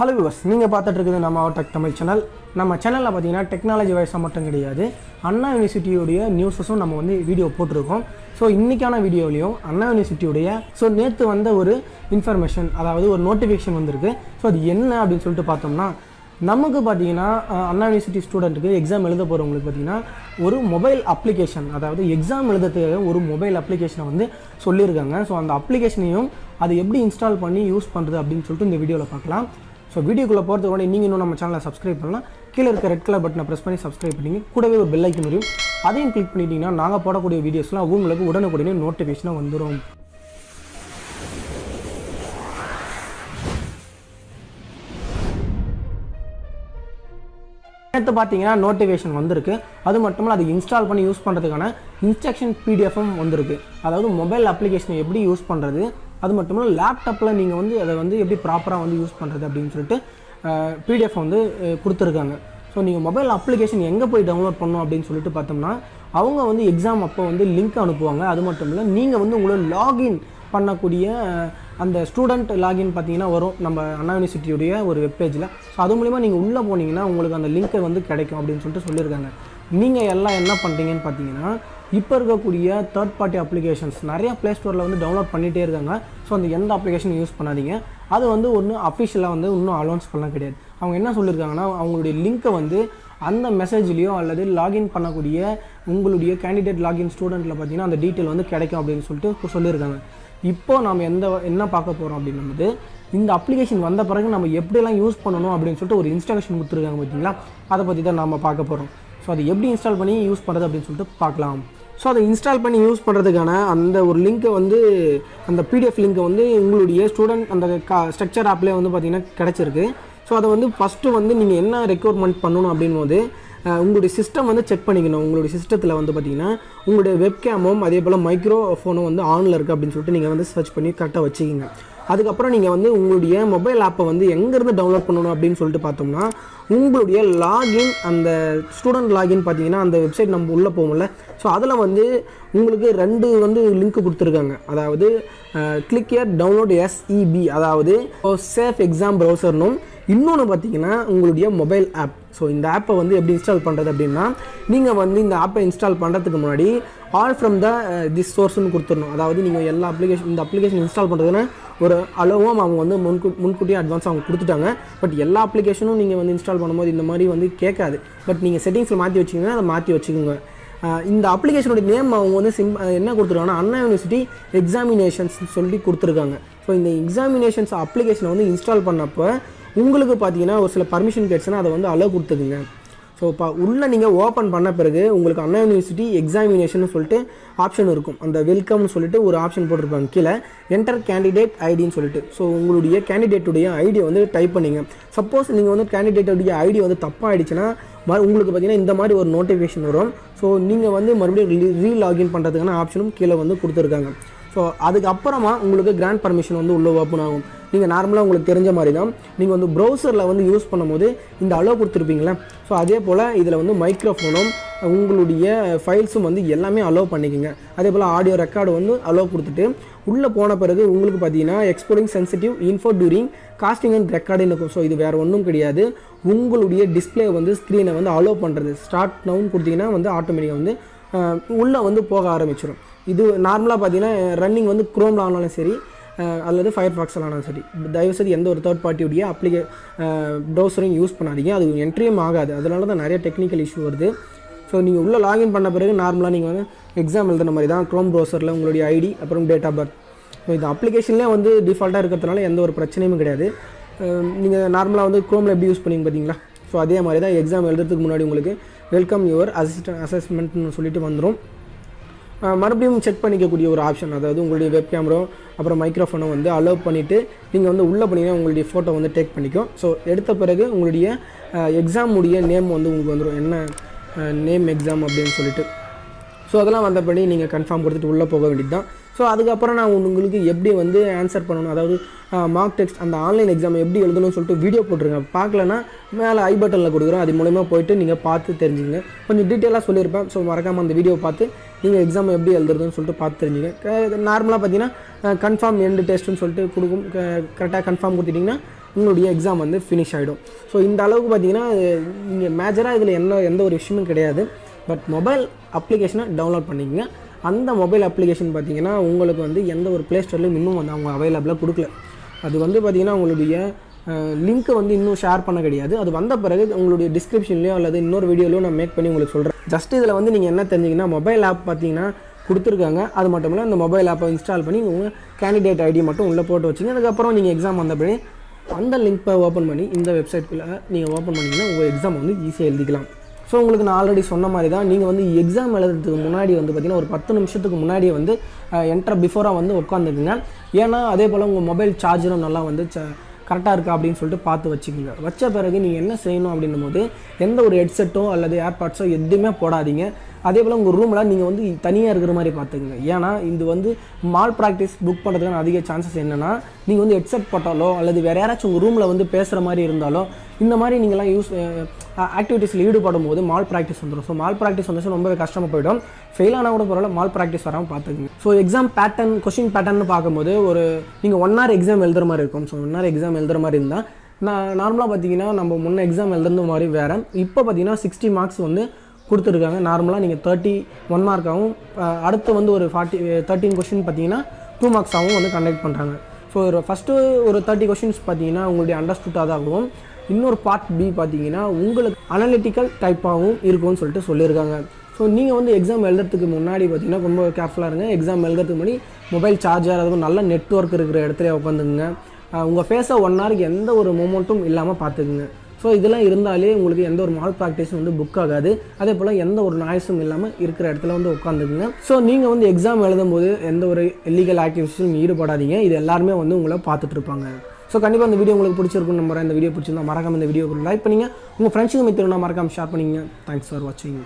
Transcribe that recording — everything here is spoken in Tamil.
ஹலோ வியூவர்ஸ், நீங்கள் பார்த்துட்டு இருக்குது நம்ம டெக் தமிழ் சேனல். நம்ம சேனலில் பார்த்தீங்கன்னா டெக்னாலஜி வைஸாக மட்டும் கிடையாது, அண்ணா யூனிவர்சிட்டியுடைய நியூஸஸும் நம்ம வந்து வீடியோ போட்டிருக்கோம். ஸோ இன்றைக்கான வீடியோலையும் அண்ணா யூனிவர்சிட்டியுடைய நேற்று வந்த ஒரு இன்ஃபர்மேஷன், அதாவது ஒரு நோட்டிஃபிகேஷன் வந்திருக்கு. ஸோ அது என்ன அப்படின்னு சொல்லிட்டு பார்த்தோம்னா, நமக்கு பார்த்தீங்கன்னா அண்ணா யூனிவர்சிட்டி ஸ்டூடெண்ட்டுக்கு எக்ஸாம் எழுத போகிறவங்களுக்கு பார்த்தீங்கன்னா ஒரு மொபைல் அப்ளிகேஷன், அதாவது எக்ஸாம் எழுதுறதுக்காக ஒரு மொபைல் அப்ளிகேஷனை வந்து சொல்லியிருக்காங்க. ஸோ அந்த அப்ளிகேஷனையும் அது எப்படி இன்ஸ்டால் பண்ணி யூஸ் பண்ணுறது அப்படின்னு சொல்லிட்டு இந்த வீடியோவில் பார்க்கலாம். ஸோ வீடியோக்குள்ளே போகிறதுக்கு முன்னாடி நீங்கள் இன்னும் நம்ம சேனலை சப்ஸ்கிரைப் பண்ணலாம். கீழே இருக்க ரெட் கலர் பட்டனை ப்ரெஸ் பண்ணி சப்ஸ்கிரைப் பண்ணிங்க. கூடவே ஒரு பெல் ஐக்கன் வரும், அதையும் கிளிக் பண்ணிட்டீங்கன்னா நாங்கள் போடக்கூடிய வீடியோஸ்லாம் உங்களுக்கு உடனுக்குடனே நோட்டிஃபிகேஷனாக வந்துடும். நேற்று பார்த்தீங்கன்னா நோட்டிஃபிகேஷன் வந்திருக்கு. அது மட்டும் இல்லை, அது இன்ஸ்டால் பண்ணி யூஸ் பண்ணுறதுக்கான இன்ஸ்ட்ரக்ஷன் பிடிஎஃப்பும் வந்திருக்கு. அதாவது மொபைல் அப்ளிகேஷனை எப்படி யூஸ் பண்ணுறது, அது மட்டும் இல்லை லேப்டாப்பில் நீங்கள் வந்து அதை வந்து எப்படி ப்ராப்பராக வந்து யூஸ் பண்ணுறது அப்படின்னு சொல்லிட்டு பிடிஎஃப் வந்து கொடுத்துருக்காங்க. ஸோ நீங்கள் மொபைல் அப்ளிகேஷன் எங்கே போய் டவுன்லோட் பண்ணணும் அப்படின்னு சொல்லிட்டு பார்த்தோம்னா, அவங்க வந்து எக்ஸாம் அப்போ வந்து லிங்க் அனுப்புவாங்க. அது மட்டும் இல்லை, நீங்கள் வந்து உங்களோட லாகின் பண்ணக்கூடிய அந்த ஸ்டூடெண்ட் லாகின் பார்த்தீங்கன்னா வரும் நம்ம அண்ணா யூனிவர்சிட்டியுடைய ஒரு வெப்பேஜில். ஸோ அது மூலிமா நீங்கள் உள்ளே போனீங்கன்னா உங்களுக்கு அந்த லிங்க்கை வந்து கிடைக்கும் அப்படின்னு சொல்லிட்டு சொல்லியிருக்காங்க. நீங்கள் எல்லாம் என்ன பண்ணுறீங்கன்னு பார்த்தீங்கன்னா, இப்போ இருக்கக்கூடிய தேர்ட் பார்ட்டி அப்ளிகேஷன்ஸ் நிறையா ப்ளே ஸ்டோரில் வந்து டவுன்லோட் பண்ணிகிட்டே இருக்காங்க. ஸோ அந்த எந்த அப்ளிகேஷனும் யூஸ் பண்ணாதீங்க. அது வந்து ஒன்றும் அஃபிஷியலாக வந்து இன்னும் அலௌன்ஸ் பண்ணலாம் கிடையாது. அவங்க என்ன சொல்லியிருக்காங்கன்னா, அவங்களுடைய லிங்க்கை வந்து அந்த மெசேஜ்லேயோ அல்லது லாகின் பண்ணக்கூடிய உங்களுடைய கேண்டிடேட் லாகின் ஸ்டூடெண்ட்டில் பார்த்தீங்கன்னா அந்த டீட்டெயில் வந்து கிடைக்கும் அப்படின்னு சொல்லிட்டு சொல்லியிருக்காங்க. இப்போது நம்ம என்ன பார்க்க போகிறோம் அப்படின்னும்போது, இந்த அப்ளிகேஷன் வந்த பிறகு நம்ம எப்படியெல்லாம் யூஸ் பண்ணணும் அப்படின்னு சொல்லிட்டு ஒரு இன்ஸ்ட்ரக்ஷன் கொடுத்துருக்காங்க பார்த்தீங்களா, அதை பற்றி தான் நம்ம பார்க்க போகிறோம். ஸோ அது எப்படி இன்ஸ்டால் பண்ணி யூஸ் பண்ணுறது அப்படின்னு சொல்லிட்டு பார்க்கலாம். ஸோ அதை இன்ஸ்டால் பண்ணி யூஸ் பண்ணுறதுக்கான அந்த ஒரு லிங்க்கை வந்து, அந்த பிடிஎஃப் லிங்க்கை வந்து உங்களுடைய ஸ்டூடெண்ட் அந்த ஸ்ட்ரக்சர் ஆப்லேயே வந்து பார்த்திங்கன்னா கிடச்சிருக்கு. ஸோ அதை வந்து ஃபஸ்ட்டு வந்து நீங்கள் என்ன ரெக்யர்மெண்ட் பண்ணணும் அப்படின் போது, உங்களுடைய சிஸ்டம் வந்து செக் பண்ணிக்கணும். உங்களுடைய சிஸ்டத்தில் வந்து பார்த்திங்கன்னா உங்களுடைய வெப்கேமும் அதே போல் மைக்ரோஃபோனும் வந்து ஆனில் இருக்குது அப்படின்னு சொல்லிட்டு நீங்கள் வந்து சர்ச் பண்ணி கரெக்டாக வச்சுக்கிங்க. அதுக்கப்புறம் நீங்கள் வந்து உங்களுடைய மொபைல் ஆப்பை வந்து எங்கேருந்து டவுன்லோட் பண்ணணும் அப்படின்னு சொல்லிட்டு பார்த்தோம்னா, உங்களுடைய லாகின், அந்த ஸ்டூடெண்ட் லாகின் பார்த்தீங்கன்னா அந்த வெப்சைட் நம்ம உள்ளே போகும்ல. ஸோ அதில் வந்து உங்களுக்கு 2 வந்து லிங்க் கொடுத்துருக்காங்க. அதாவது கிளிக் ஹியர் டவுன்லோட் SEB, அதாவது சேஃப் எக்ஸாம் ப்ரௌசர்னும், இன்னொன்று பார்த்தீங்கன்னா உங்களுடைய மொபைல் ஆப். ஸோ இந்த ஆப்பை வந்து எப்படி இன்ஸ்டால் பண்ணுறது அப்படின்னா, நீங்கள் வந்து இந்த ஆப்பை இன்ஸ்டால் பண்ணுறதுக்கு முன்னாடி ஆல் ஃப்ரம் திஸ் சோர்ஸ்னு கொடுத்துடணும். அதாவது நீங்கள் எல்லா இந்த அப்ளிகேஷன் இன்ஸ்டால் பண்ணுறதுன்னா ஒரு அளவும் அவங்க வந்து முன்கூட்டியே அட்வான்ஸ் அவங்க கொடுத்துட்டாங்க. பட் எல்லா அப்ளிகேஷனும் நீங்கள் வந்து இன்ஸ்டால் பண்ணும்போது இந்த மாதிரி வந்து கேட்காது. பட் நீங்கள் செட்டிங்ஸில் மாற்றி வச்சிங்கன்னா அதை மாற்றி வச்சுக்கோங்க. இந்த அப்ளிகேஷனுடைய நேம் அவங்க வந்து என்ன கொடுத்துருக்காங்கன்னா, அண்ணா யூனிவர்சிட்டி எக்ஸாமினேஷன்ஸ் சொல்லி கொடுத்துருக்காங்க. ஸோ இந்த எக்ஸாமினேஷன்ஸ் அப்ளிகேஷனை வந்து இன்ஸ்டால் பண்ணப்போ உங்களுக்கு பார்த்தீங்கன்னா ஒரு சில பர்மிஷன் கேட்ஸ்னால் அதை வந்து அலோவ் கொடுத்துக்குங்க. ஸோ இப்போ உள்ளே நீங்கள் ஓப்பன் பண்ண பிறகு உங்களுக்கு அண்ணா யூனிவர்சிட்டி எக்ஸாமினேஷன் சொல்லிட்டு ஆப்ஷன் இருக்கும். அந்த வெல்கம்னு சொல்லிட்டு ஒரு ஆப்ஷன் போட்டிருப்பாங்க கீழே, என்டர் கேண்டிடேட் ஐடின்னு சொல்லிட்டு. ஸோ உங்களுடைய கேண்டிடேட்டுடைய ஐடியை வந்து டைப் பண்ணிங்க. சப்போஸ் நீங்கள் வந்து கேண்டிடேட்டுடைய ஐடி வந்து தப்பாக ஆகிடுச்சுன்னா உங்களுக்கு பார்த்தீங்கன்னா இந்த மாதிரி ஒரு நோட்டிஃபிகேஷன் வரும். ஸோ நீங்கள் வந்து மறுபடியும் ரீலாகின் பண்ணுறதுக்கான ஆப்ஷனும் கீழே வந்து கொடுத்துருக்காங்க. ஸோ அதுக்கப்புறமா உங்களுக்கு கிராண்ட் பர்மிஷன் வந்து உள்ளே ஓப்பன் ஆகும். நீங்கள் நார்மலாக உங்களுக்கு தெரிஞ்ச மாதிரி தான் நீங்கள் வந்து ப்ரௌசரில் வந்து யூஸ் பண்ணும்போது இந்த அலோவ் கொடுத்துருப்பீங்களே. ஸோ அதே போல் இதில் வந்து மைக்ரோஃபோனும் உங்களுடைய ஃபைல்ஸும் வந்து எல்லாமே அலோவ் பண்ணிக்கோங்க. அதே போல் ஆடியோ ரெக்கார்டு வந்து அலோவ் கொடுத்துட்டு உள்ளே போன பிறகு உங்களுக்கு பார்த்தீங்கன்னா exporting sensitive info during casting and recording இருக்கும். ஸோ இது வேறு ஒன்றும் கிடையாது, உங்களுடைய டிஸ்பிளே வந்து ஸ்க்ரீனை வந்து அலோவ் பண்ணுறது. ஸ்டார்ட் நவுன்னு கொடுத்தீங்கன்னா வந்து ஆட்டோமேட்டிக்காக வந்து உள்ளே வந்து போக ஆரம்பிச்சிடும். இது நார்மலாக பார்த்தீங்கன்னா ரன்னிங் வந்து குரோமில் ஆனாலும் சரி அல்லது ஃபயர்ஃபாக்ஸில் ஆனாலும் சரி, தயவுசெய்து எந்த ஒரு தேர்ட் பார்ட்டியுடைய ப்ரௌசரையும் யூஸ் பண்ணாதீங்க. அது என்ட்ரியும் ஆகாது. அதனால தான் நிறைய டெக்னிக்கல் இஷ்யூ வருது. ஸோ நீங்கள் உள்ளே லாகின் பண்ண பிறகு நார்மலாக நீங்கள் வந்து எக்ஸாம் எழுதுன மாதிரி தான் க்ரோம் ப்ரௌசரில் உங்களுடைய ஐடி அப்புறம் டேட் ஆஃப் பர்த். ஸோ இந்த அப்ளிகேஷன்லேயே வந்து டிஃபால்ட்டாக இருக்கிறதுனால எந்த ஒரு பிரச்சனையும் கிடையாது. நீங்கள் நார்மலாக வந்து க்ரோமில் எப்படி யூஸ் பண்ணிங்க பார்த்தீங்களா. ஸோ அதே மாதிரி தான் எக்ஸாம் எழுதுறதுக்கு முன்னாடி உங்களுக்கு வெல்கம் யுவர் அசஸ்மெண்ட்னு சொல்லிட்டு வந்துடும். மறுபடியும் செக் பண்ணிக்கக்கூடிய ஒரு ஆப்ஷன், அதாவது உங்களுடைய வெப் கேமரா அப்புறம் மைக்ரோஃபோனை வந்து அலோவ் பண்ணிவிட்டு நீங்கள் வந்து உள்ளே பண்ணிங்கன்னா உங்களுடைய ஃபோட்டோ வந்து டேக் பண்ணிக்கும். ஸோ எடுத்த பிறகு உங்களுடைய எக்ஸாமுடைய நேம் வந்து உங்களுக்கு வந்துடும், என்ன நேம் எக்ஸாம் அப்படின்னு சொல்லிட்டு. ஸோ அதெல்லாம் வந்தபடி நீங்கள் கன்ஃபார்ம் கொடுத்துட்டு உள்ளே போக வேண்டியது தான். ஸோ அதுக்கப்புறம் நான் உங்களுக்கு எப்படி வந்து ஆன்சர் பண்ணணும், அதாவது மார்க் டெஸ்ட் அந்த ஆன்லைன் எக்ஸாம் எப்படி எழுதணும்னு சொல்லிட்டு வீடியோ போட்டிருக்கேன். பார்க்கலன்னா மேலே ஐ பட்டனில் கொடுக்குறோம், அது மூலமா போய்ட்டு நீங்கள் பார்த்து தெரிஞ்சுங்க. கொஞ்சம் டீட்டெயிலாக சொல்லியிருப்பேன். ஸோ மறக்காமல் அந்த வீடியோ பார்த்து நீங்கள் எக்ஸாம் எப்படி எழுதுறதுன்னு சொல்லிட்டு பார்த்து தெரிஞ்சுங்க. நார்மலாக பார்த்தீங்கன்னா கன்ஃபார்ம் எண்டு டெஸ்ட்டுன்னு சொல்லிட்டு கொடுக்கும். கரெக்டாக கன்ஃபார்ம் கொடுத்துட்டிங்கன்னா உங்களுடைய எக்ஸாம் வந்து ஃபினிஷ் ஆகிடும். ஸோ இந்த அளவுக்கு பார்த்தீங்கன்னா இங்கே மேஜராக இதில் எந்த ஒரு விஷயமும் கிடையாது. பட் மொபைல் அப்ளிகேஷனை டவுன்லோட் பண்ணிக்கங்க. அந்த மொபைல் அப்ளிகேஷன் பார்த்தீங்கன்னா உங்களுக்கு வந்து எந்த ஒரு ப்ளே ஸ்டோர்லையும் இன்னும் வந்து அவங்க அவைலபிளாக கொடுக்கல. அது வந்து பார்த்திங்கன்னா உங்களுடைய லிங்க்கை வந்து இன்னும் ஷேர் பண்ண கிடையாது. அது வந்த பிறகு உங்களுடைய டிஸ்கிரிப்ஷன்லையோ அல்லது இன்னொரு வீடியோலையோ நான் மேக் பண்ணி உங்களுக்கு சொல்கிறேன். ஜஸ்ட் இதில் வந்து நீங்கள் என்ன தெரிஞ்சிங்கன்னா மொபைல் ஆப் பார்த்தீங்கன்னா கொடுத்துருக்காங்க. அது மட்டும் இல்லை அந்த மொபைல் ஆப்பை இன்ஸ்டால் பண்ணி உங்கள் கேண்டிடேட் ஐடி மட்டும் உள்ளே போட்டு வச்சிங்க. அதுக்கப்புறம் நீங்கள் எக்ஸாம் வந்தபடி அந்த லிங்க்கை ஓப்பன் பண்ணி இந்த வெப்சைட்குள்ளே நீங்கள் ஓப்பன் பண்ணிங்கன்னா உங்கள் எக்ஸாம் வந்து ஈஸியாக எழுதிக்கலாம். ஸோ உங்களுக்கு நான் ஆல்ரெடி சொன்ன மாதிரி தான் நீங்கள் வந்து எக்ஸாம் எழுதுறதுக்கு முன்னாடி வந்து பார்த்திங்கன்னா ஒரு 10 நிமிஷத்துக்கு முன்னாடியே வந்து பிஃபோராக வந்து உட்காந்துக்குங்க. ஏன்னா அதே போல் உங்கள் மொபைல் சார்ஜரும் நல்லா வந்து கரெக்டாக இருக்கா அப்படின்னு சொல்லிட்டு பார்த்து வச்சுக்கோங்க. வச்ச பிறகு நீங்கள் என்ன செய்யணும் அப்படின்னும் போது எந்த ஒரு ஹெட்செட்டோ அல்லது ஏர்பாட்ஸோ எதுவுமே போடாதீங்க. அதே போல் உங்கள் ரூமில் நீங்கள் வந்து தனியாக இருக்கிற மாதிரி பார்த்துக்குங்க. ஏன்னா இது வந்து மால் ப்ராக்டிஸ் புக் பண்ணுறதுக்கான அதிக சான்சஸ் என்னென்னா நீங்கள் வந்து ஹெட்செட் போட்டாலோ அல்லது வேறு யாராச்சும் உங்கள் ரூமில் வந்து பேசுகிற மாதிரி இருந்தாலோ இந்த மாதிரி நீங்கள்லாம் ஆக்டிவிட்டீஸில் ஈடுபடும் போது மால் ப்ராக்டிஸ் வந்துடும். ஸோ மால் ப்ராக்டிஸ் வந்துச்சு ரொம்பவே கஷ்டமாக போய்டும். ஃபெயில் ஆனால் கூட பரவாயில்ல, மால் ப்ராக்டிஸ் வராமல் பார்த்துக்குங்க. So exam pattern question pattern பார்க்கும்போது நீங்கள் 1 hour எக்ஸாம் எழுதுகிற மாதிரி இருக்கும். ஸோ 1 hour எக்ஸாம் எழுதுகிற மாதிரி இருந்தால் நார்மலாக பார்த்தீங்கன்னா நம்ம முன்னே எக்ஸாம் எழுதுறது மாதிரி வேறு. இப்போ பார்த்தீங்கன்னா 60 மார்க்ஸ் வந்து கொடுத்துருக்காங்க. நார்மலாக நீங்கள் 31 மார்க்காகவும் அடுத்து வந்து ஒரு 13 கொஷின் பார்த்தீங்கன்னா 2 மார்க்ஸாகவும் வந்து கண்டக்ட் பண்ணுறாங்க. ஸோ ஃபஸ்ட்டு ஒரு 30 கொஷின்ஸ் பார்த்தீங்கன்னா உங்களுடைய அண்டர்ஸ்டுட்டாக தான் ஆகும். இன்னொரு பார்ட் பி பார்த்தீங்கன்னா உங்களுக்கு அனலிட்டிக்கல் டைப்பாகவும் இருக்கும்னு சொல்லிட்டு சொல்லியிருக்காங்க. ஸோ நீங்கள் வந்து எக்ஸாம் எழுதுறதுக்கு முன்னாடி பார்த்தீங்கன்னா ரொம்ப கேர்ஃபுல்லாக இருங்க. எக்ஸாம் எழுதுறதுக்கு முன்னாடி மொபைல் சார்ஜர் அதுவும் நல்ல நெட்வொர்க் இருக்கிற இடத்துல உட்காந்துக்குங்க. உங்கள் ஃபேஸை 1 hour எந்த ஒரு மூமெண்ட்டும் இல்லாமல் பார்த்துக்குங்க. ஸோ இதெல்லாம் இருந்தாலே உங்களுக்கு எந்த ஒரு மால் ப்ராக்டிஸும் வந்து புக் ஆகாது. அதே போல் எந்த ஒரு நாய்ஸும் இல்லாமல் இருக்கிற இடத்துல வந்து உட்காந்துக்குங்க. ஸோ நீங்கள் வந்து எக்ஸாம் எழுதும்போது எந்த ஒரு இல்லீகல் ஆக்டிவிட்டீஸும் ஈடுபடாதீங்க. இது எல்லாருமே வந்து உங்களை பார்த்துட்டு இருப்பாங்க. ஸோ கண்டிப்பாக இந்த வீடியோ உங்களுக்கு பிடிச்சிருக்குன்னு நம்புறேன். இந்த வீடியோ பிடிச்சிருந்தா மறக்காம இந்த வீடியோ லைக் பண்ணிங்க. உங்கள் ஃப்ரெண்ட்ஸுக்கு மெத்தனா மறக்காம ஷேர் பண்ணிங்க. தேங்க்ஸ் ஃபார் வாட்சிங்.